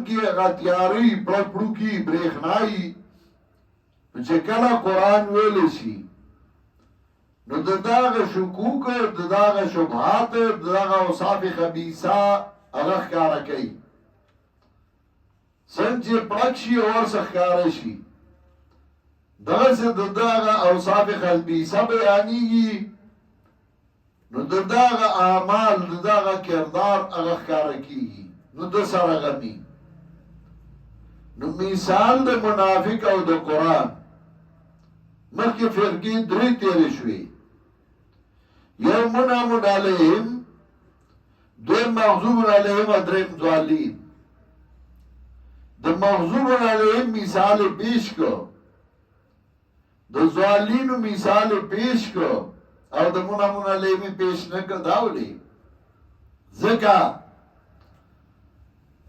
کې غتیاری پړپړو کې برېښنایي چې کله قرآن ویل شي نو دغه شکوک دغه شبهات دغه اوصاف خبیثه هغه ښکاره کوي څنګه پړک شي اور څخه ښکاره شي دغه دغه اوصاف خبیثه بیانېږي نو دغه اعمال دغه کردار هغه ښکاره کیږي نو د سره غمی نو مثال د منافق او د قرآن مخکې فرقې درې تیرې شوې یو منعم علیهم دویم مغضوب علیهم و دریم ضالین د مغضوب علیهم مثال پیش کو د ضالینو مثال پیش کو او د منعم علیهم پیش نه کو داولی ځکه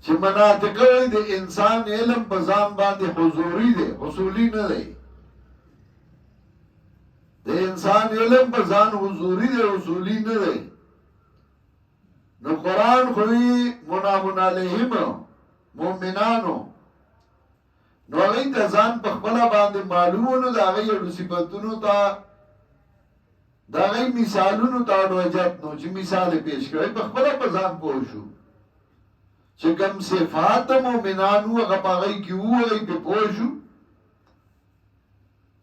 چې مناطقه د انسان علم په ځان باندې حضوري دی حصولي نه دی د انسان علم په ځان حضوري دی حصولي نه دی نو قرآن خوی منعم علیهم مؤمنانو نو هغه ته ځان په خپل باندې معلومونو د هغه یو صفاتونو ته د هغه مثالونو ته وجات نو چې مثال پیش کړي په خپل په ځان پوه شو چې کوم صفات مؤمنانو هغه پاغي کیو هغه په پوه شو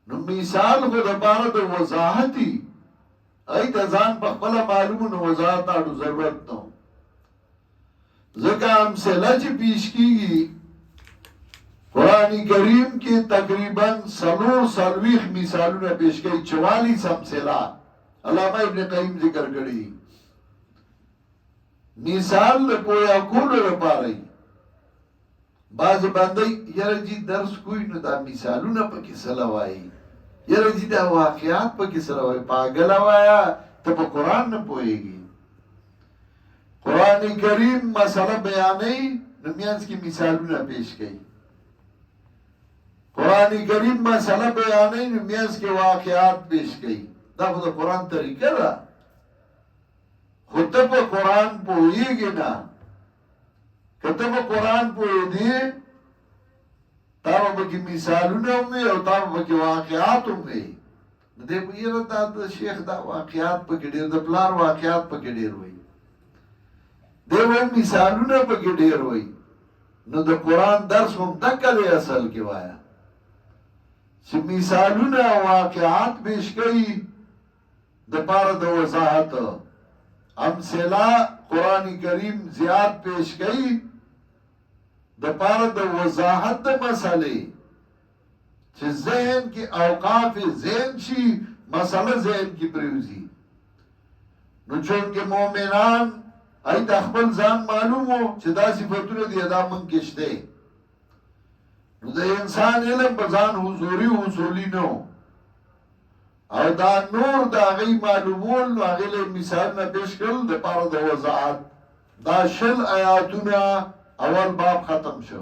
نو مثال خو د بار د وضاحتي ای ته ځان په خپل معلومونو وضاحت اړو ضرورت نو ځکه هم سلاجی پیش کیږي قرآن کریم کې تقریبا سلویخ مثالونه پیش کړي 44 امثله علامه ابن قیم ذکر کړي مثال د پویا کولو لپاره باز باندې یره جی درس کوی نو دا مثالونه پکې سلوای یره جی دا واقعات پکې سلوای پاگل وایا ته په قرآن نه پويږي قرآن کریم مسله بیانې نو میانس کې مثالونه پیش کړي قرآن کریم مسله بیانې نو میانس کې واقعات پیش کړي دا خو د قرآن طریقه ده خود ته په قرآن پوهیږي نه که ته په قرآن پوهېدې تا به پکې مثالونه هم وي او تا به پکې واقعات هم وي نو دی به یره دا د شیخ دا واقعات پکې ډېر د پلار واقعات پکې ډېر وي دی وایي مثالونه پکې ډېر وي نو د قرآن درس هم دکه دی اصل کې وایه چې مثالونه واقعات پیش کوي د پاره د وضاحت امثله قرآن کریم زیاد پیش کئی د پاره د وضاحت د مسئله چې ذهن کی اوقاف ذهن شي مسئله ذهن کی پریوزی نو چونکه مومنان ای د خپل ځان معلومو چې دا صفاتونه دي دا مونږ شته نو د انسان علم په ځان حضوري اصولي نو او دا نور دا غي معلومول نو هغه له مثال نه پیش کړل د پاره د وضاحت دا شل آیاتونه اول باب ختم شو